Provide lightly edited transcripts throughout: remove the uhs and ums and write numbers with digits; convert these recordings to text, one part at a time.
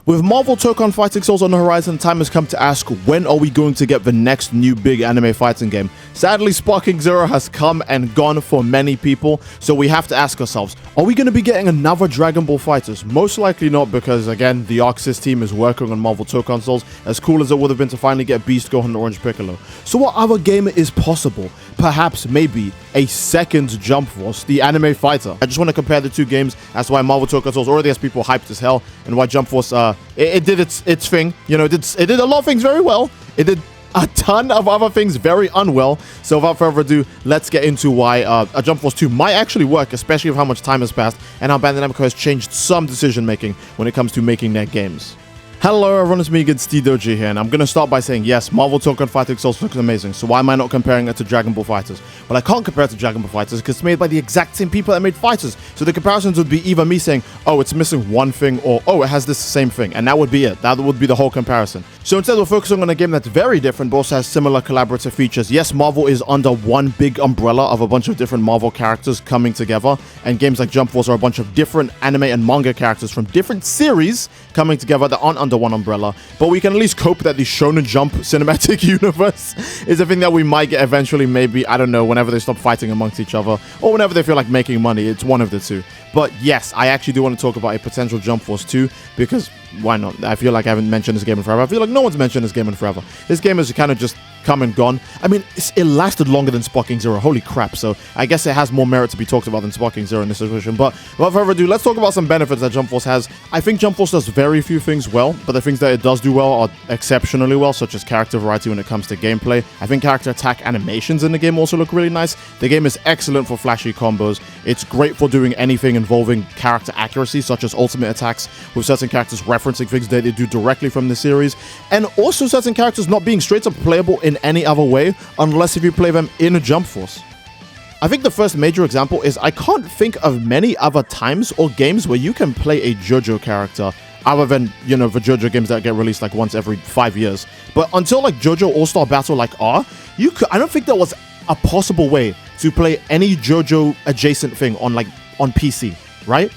With Marvel Tokon Fighting Souls on the horizon, time has come to ask, when are we going to get the next new big anime fighting game? Sadly, Sparking Zero has come and gone for many people, so we have to ask ourselves, are we going to be getting another Dragon Ball FighterZ? Most likely not, because again, the Arxis team is working on Marvel Tokon Souls, as cool as it would have been to finally get Beast Gohan and Orange Piccolo. So what other game is possible? Perhaps, maybe, a second Jump Force, the anime fighter. I just want to compare the two games as to why Marvel Tokon Souls already has people hyped as hell, and why Jump Force, it did its thing. You know, it did a lot of things very well. It did a ton of other things very unwell. So without further ado, let's get into why a Jump Force 2 might actually work, especially with how much time has passed and how Bandai Namco has changed some decision making when it comes to making their games. Hello everyone, it's me, Doji here, and I'm going to start by saying, yes, Marvel Tokon Fighting Souls looks amazing, so why am I not comparing it to Dragon Ball FighterZ? Well, I can't compare it to Dragon Ball FighterZ because it's made by the exact same people that made FighterZ, so the comparisons would be either me saying, oh, it's missing one thing, or oh, it has this same thing, and that would be it. That would be the whole comparison. So instead we're focusing on a game that's very different, but also has similar collaborative features. Yes, Marvel is under one big umbrella of a bunch of different Marvel characters coming together, and games like Jump Force are a bunch of different anime and manga characters from different series coming together that aren't under one umbrella. But we can at least hope that the Shonen Jump cinematic universe is a thing that we might get eventually, maybe, I don't know, whenever they stop fighting amongst each other, or whenever they feel like making money. It's one of the two. But yes, I actually do want to talk about a potential Jump Force 2, because why not? I feel like I haven't mentioned this game in forever. I feel like no one's mentioned this game in forever. This game has kind of just come and gone. I mean, it lasted longer than Sparking Zero. Holy crap. So I guess it has more merit to be talked about than Sparking Zero in this situation. But without further ado, let's talk about some benefits that Jump Force has. I think Jump Force does very few things well, but the things that it does do well are exceptionally well, such as character variety when it comes to gameplay. I think character attack animations in the game also look really nice. The game is excellent for flashy combos. It's great for doing anything involving character accuracy, such as ultimate attacks, with certain characters referencing things that they do directly from the series, and also certain characters not being straight up playable in any other way, unless if you play them in a Jump Force. I think the first major example is I can't think of many other times or games where you can play a JoJo character, other than, you know, the JoJo games that get released like once every 5 years. But until like JoJo All-Star Battle like R, I don't think there was a possible way to play any JoJo adjacent thing on PC, right?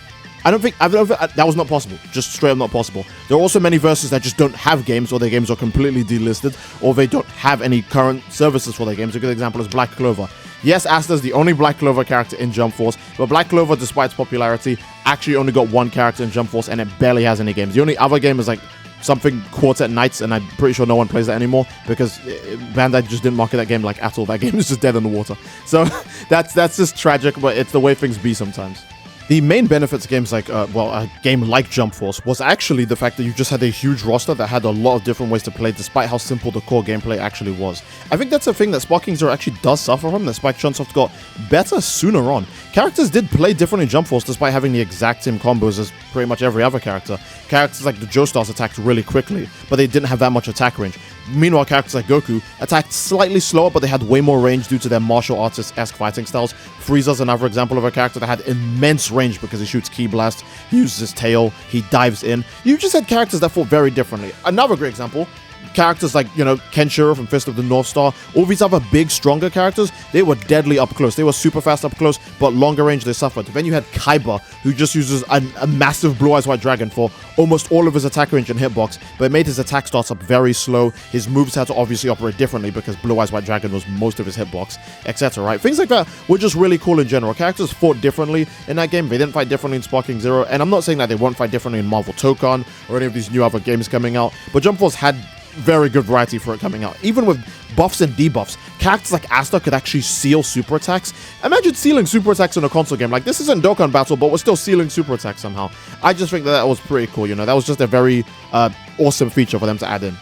I don't think that was not possible. Just straight up not possible. There are also many verses that just don't have games, or their games are completely delisted, or they don't have any current services for their games. A good example is Black Clover. Yes, Asta's the only Black Clover character in Jump Force, but Black Clover, despite its popularity, actually only got one character in Jump Force, and it barely has any games. The only other game is like something Quartet Knights, and I'm pretty sure no one plays that anymore because Bandai just didn't market that game like at all. That game is just dead in the water. So that's just tragic, but it's the way things be sometimes. The main benefits of games like, a game like Jump Force was actually the fact that you just had a huge roster that had a lot of different ways to play, despite how simple the core gameplay actually was. I think that's a thing that Sparking Zero actually does suffer from, that Spike Chunsoft got better sooner on. Characters did play different in Jump Force, despite having the exact same combos as pretty much every other character. Characters like the Joestars attacked really quickly, but they didn't have that much attack range. Meanwhile, characters like Goku attacked slightly slower, but they had way more range due to their martial artist-esque fighting styles. Frieza's another example of a character that had immense range because he shoots Ki Blast, he uses his tail, he dives in. You just had characters that fought very differently. Another great example, characters like, you know, Kenshiro from Fist of the North Star, all these other big, stronger characters, they were deadly up close. They were super fast up close, but longer range they suffered. Then you had Kaiba, who just uses a massive Blue Eyes White Dragon for almost all of his attack range and hitbox, but it made his attack starts up very slow. His moves had to obviously operate differently because Blue Eyes White Dragon was most of his hitbox, etc., right? Things like that were just really cool in general. Characters fought differently in that game. They didn't fight differently in Sparking Zero, and I'm not saying that they won't fight differently in Marvel Tokon or any of these new other games coming out, but Jump Force had very good variety for it coming out. Even with buffs and debuffs, characters like Asta could actually seal super attacks. Imagine sealing super attacks in a console game. Like, this isn't Dokkan Battle, but we're still sealing super attacks somehow. I just think that was pretty cool, you know. That was just a very awesome feature for them to add in.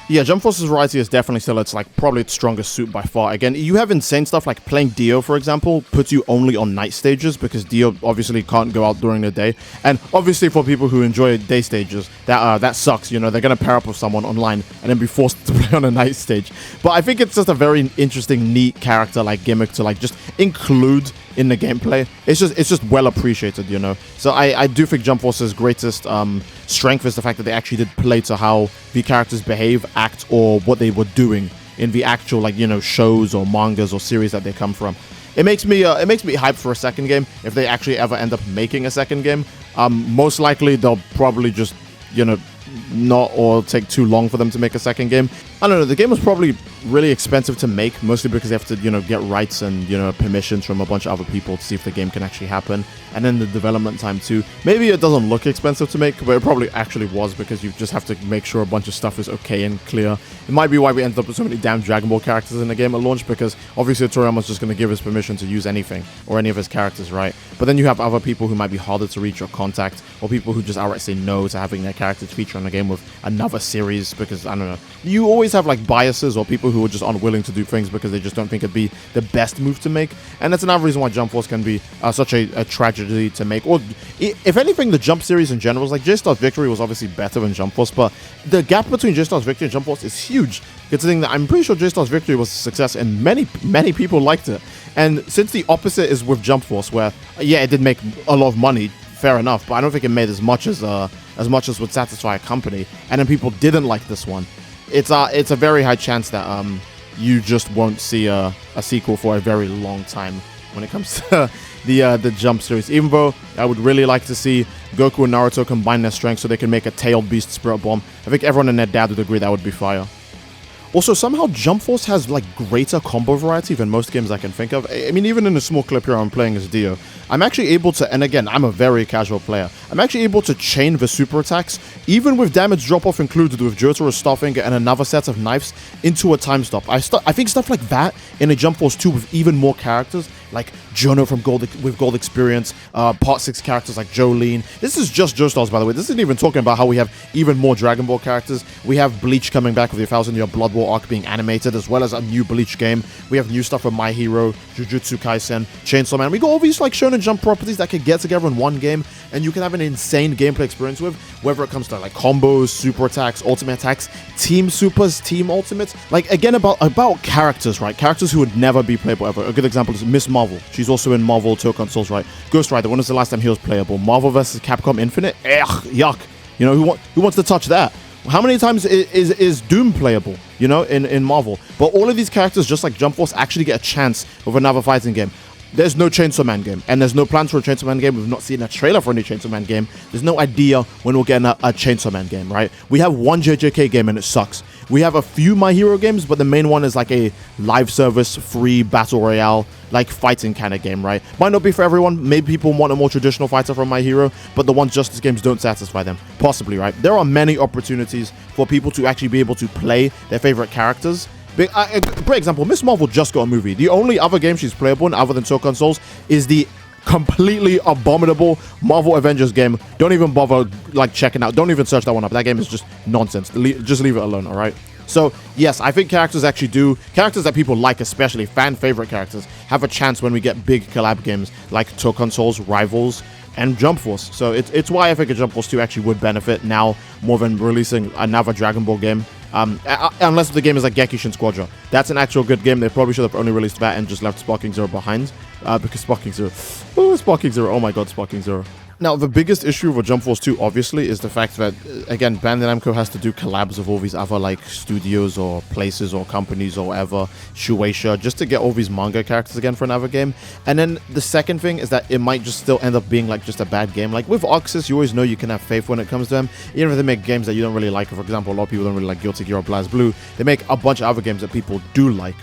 Yeah, Jump Force's variety is definitely still probably its strongest suit by far. Again, you have insane stuff like playing Dio, for example, puts you only on night stages because Dio obviously can't go out during the day. And obviously for people who enjoy day stages, that sucks, you know. They're going to pair up with someone online and then be forced to play on a night stage. But I think it's just a very interesting, neat character gimmick to just include in the gameplay. It's just well appreciated, you know. So I do think Jump Force's greatest strength is the fact that they actually did play to how the characters behave, act, or what they were doing in the actual shows or mangas or series that they come from. It makes me hyped for a second game if they actually ever end up making a second game. Most likely they'll probably just you know, not or take too long for them to make a second game. I don't know, the game was probably really expensive to make, mostly because they have to, you know, get rights and, you know, permissions from a bunch of other people to see if the game can actually happen. And then the development time too. Maybe it doesn't look expensive to make, but it probably actually was, because you just have to make sure a bunch of stuff is okay and clear. It might be why we ended up with so many damn Dragon Ball characters in the game at launch, because obviously Toriyama's just going to give his permission to use anything or any of his characters, right? But then you have other people who might be harder to reach or contact, or people who just outright say no to having their characters feature in the game with another series, because, I don't know, you always have like biases or people who are just unwilling to do things because they just don't think it'd be the best move to make. And that's another reason why Jump Force can be such a tragedy to make. Or if anything, the Jump series in general is like, J-Star's Victory was obviously better than Jump Force, but the gap between J-Star's Victory and Jump Force is huge, considering that I'm pretty sure J-Star's Victory was a success and many people liked it. And since the opposite is with Jump Force, where yeah, it did make a lot of money, fair enough, but I don't think it made as much as would satisfy a company, and then people didn't like this one, it's a very high chance that you just won't see a sequel for a very long time when it comes to the Jump series. Even though I would really like to see Goku and Naruto combine their strengths so they can make a tailed beast spirit bomb. I think everyone and their dad would agree that would be fire. Also, somehow Jump Force has like greater combo variety than most games I can think of. I mean, even in a small clip here I'm playing as Dio, I'm actually able to, and again, I'm a very casual player, I'm actually able to chain the super attacks, even with damage drop-off included, with Jotaro Starfinger and another set of knives, into a time stop. I think stuff like that in a Jump Force 2 with even more characters, like Jono from Gold Experience, Part 6 characters like Jolene. This is just Joestars, by the way. This isn't even talking about how we have even more Dragon Ball characters. We have Bleach coming back with the 1000-year Blood War arc being animated, as well as a new Bleach game. We have new stuff from My Hero, Jujutsu Kaisen, Chainsaw Man. We got all these like Shonen Jump properties that can get together in one game, and you can have an insane gameplay experience with, whether it comes to like combos, super attacks, ultimate attacks, team supers, team ultimates. Like, again, about characters, right? Characters who would never be playable ever. A good example is Miss Marvel. She's also in Marvel Tokon Souls, right? Ghost Rider, when was the last time he was playable? Marvel vs. Capcom Infinite? Ugh, yuck. You know, who wants to touch that? How many times is Doom playable, you know, in Marvel? But all of these characters, just like Jump Force, actually get a chance with another fighting game. There's no Chainsaw Man game, and there's no plans for a Chainsaw Man game. We've not seen a trailer for any Chainsaw Man game. There's no idea when we'll get a Chainsaw Man game, right? We have one JJK game, and it sucks. We have a few My Hero games, but the main one is like a live service, free battle royale, like fighting kind of game, right? Might not be for everyone. Maybe people want a more traditional fighter from My Hero, but the One Justice games don't satisfy them. Possibly, right? There are many opportunities for people to actually be able to play their favorite characters. For example, Miss Marvel just got a movie. The only other game she's playable in other than Tokon Souls is the completely abominable Marvel Avengers game. Don't even bother like checking out. Don't even search that one up. That game is just nonsense. Just leave it alone, all right? So, yes, I think characters that people like, especially fan favorite characters, have a chance when we get big collab games like Tokon Souls, Rivals, and Jump Force. So it's why I think a Jump Force 2 actually would benefit now more than releasing another Dragon Ball game. Unless the game is like Gekishin Squadron. That's an actual good game. They probably should have only released that and just left Sparking Zero behind. Because Sparking Zero, oh my god, Sparking Zero. Now, the biggest issue with Jump Force 2, obviously, is the fact that, again, Bandai Namco has to do collabs with all these other, like, studios or places or companies or whatever, Shueisha, just to get all these manga characters again for another game. And then the second thing is that it might just still end up being, like, just a bad game. Like, with Oxus, you always know you can have faith when it comes to them, even if they make games that you don't really like. For example, a lot of people don't really like Guilty Gear or BlazBlue. They make a bunch of other games that people do like.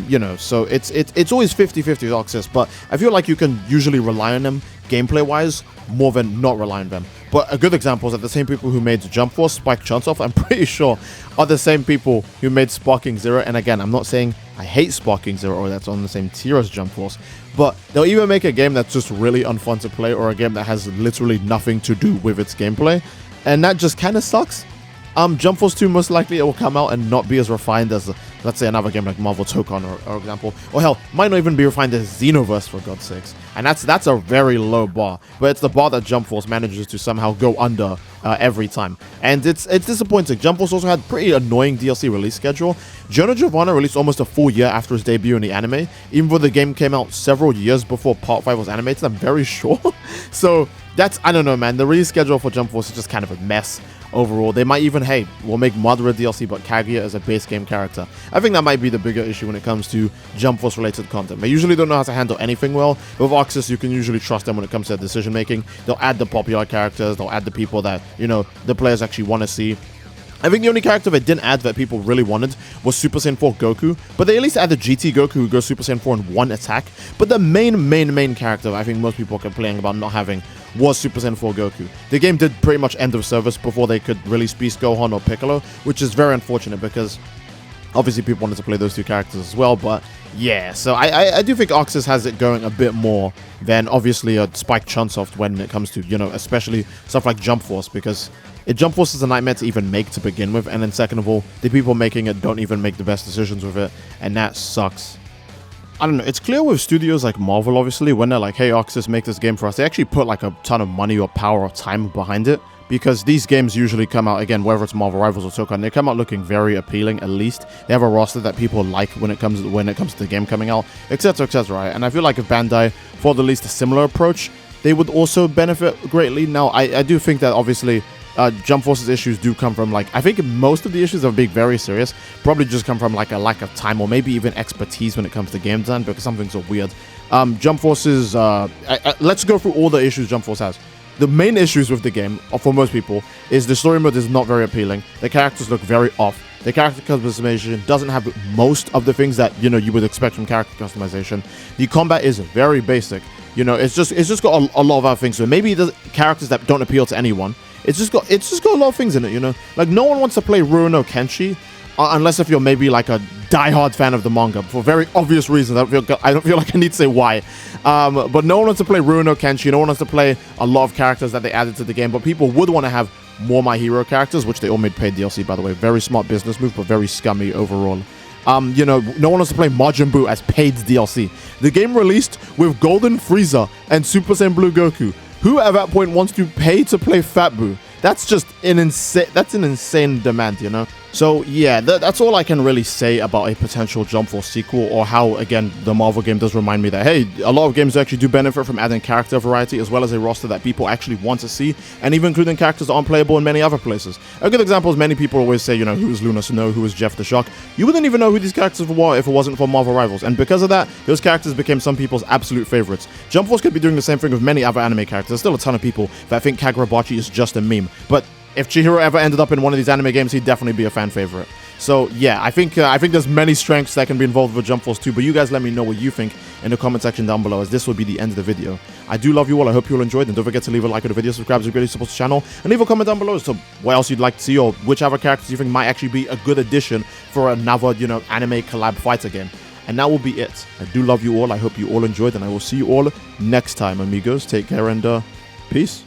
You know, so it's always 50-50 with Oxus, but I feel like you can usually rely on them gameplay-wise more than not rely on them. But a good example is that the same people who made Jump Force, Spike Chunsoft, I'm pretty sure are the same people who made Sparking Zero. And again, I'm not saying I hate Sparking Zero or that's on the same tier as Jump Force, but they'll either make a game that's just really unfun to play or a game that has literally nothing to do with its gameplay, and that just kind of sucks. Jump Force 2, most likely it will come out and not be as refined as, let's say, another game like Marvel Tokon, or example. Or hell, might not even be refined as Xenoverse, for God's sakes. And that's a very low bar. But it's the bar that Jump Force manages to somehow go under every time. And it's disappointing. Jump Force also had pretty annoying DLC release schedule. Jonah Giovanna released almost a full year after his debut in the anime, even though the game came out several years before Part 5 was animated, I'm very sure. So I don't know, man. The release schedule for Jump Force is just kind of a mess overall. They might even, hey, we'll make Madara DLC, but Kaguya as a base game character. I think that might be the bigger issue when it comes to Jump Force related content. They usually don't know how to handle anything well. With Oxus, you can usually trust them when it comes to their decision making. They'll add the popular characters, they'll add the people that, you know, the players actually want to see. I think the only character they didn't add that people really wanted was Super Saiyan 4 Goku, but they at least added GT Goku, who goes Super Saiyan 4 in one attack. But the main character I think most people are complaining about not having was Super Saiyan 4 Goku. The game did pretty much end of service before they could release Beast Gohan or Piccolo, which is very unfortunate because obviously people wanted to play those two characters as well. But yeah, so I do think Oxus has it going a bit more than obviously a Spike Chunsoft when it comes to, you know, especially stuff like Jump Force, because Jump Force is a nightmare to even make to begin with, and then second of all, the people making it don't even make the best decisions with it, and that sucks. I don't know, it's clear with studios like Marvel, obviously, when they're like, hey, Oxus, make this game for us, they actually put like a ton of money or power or time behind it, because these games usually come out, again, whether it's Marvel Rivals or Tokon, they come out looking very appealing. At least they have a roster that people like when it comes to the game coming out, etc, right? And I feel like if Bandai followed at least a similar approach, they would also benefit greatly. Now, I do think that obviously Jump Force's issues do come from, like, I think most of the issues of being very serious probably just come from like a lack of time or maybe even expertise when it comes to game design, because some things are weird. Jump Force's let's go through all the issues Jump Force has. The main issues with the game, for most people, is the story mode is not very appealing. The characters look very off. The character customization doesn't have most of the things that, you know, you would expect from character customization. The combat is very basic. You know, it's just got a lot of other things. So maybe the characters that don't appeal to anyone. It's just got a lot of things in it, you know? Like, no one wants to play Rurouni Kenshi, unless if you're maybe like a die-hard fan of the manga, for very obvious reasons. I don't feel like I need to say why. But no one wants to play Rurouni Kenshi, no one wants to play a lot of characters that they added to the game, but people would want to have more My Hero characters, which they all made paid DLC, by the way. Very smart business move, but very scummy overall. You know, no one wants to play Majin Buu as paid DLC. The game released with Golden Frieza and Super Saiyan Blue Goku. Who at that point wants to pay to play Fat Buu? That's just an insane demand, you know? So yeah, that's all I can really say about a potential Jump Force sequel, or how, again, the Marvel game does remind me that, hey, a lot of games actually do benefit from adding character variety as well as a roster that people actually want to see, and even including characters that aren't playable in many other places. A good example is many people always say, you know, who is Luna Snow, who is Jeff the Shock. You wouldn't even know who these characters were if it wasn't for Marvel Rivals, and because of that, those characters became some people's absolute favorites. Jump Force could be doing the same thing with many other anime characters. There's still a ton of people that think Kagurabachi is just a meme, but if Chihiro ever ended up in one of these anime games, he'd definitely be a fan favorite. So yeah, I think there's many strengths that can be involved with Jump Force 2, but you guys let me know what you think in the comment section down below, as this will be the end of the video. I do love you all, I hope you all enjoyed, and don't forget to leave a like on the video, subscribe to really support the channel, and leave a comment down below as to what else you'd like to see, or which other characters you think might actually be a good addition for another, you know, anime collab fighter game. And that will be it. I do love you all, I hope you all enjoyed, and I will see you all next time, amigos. Take care and peace.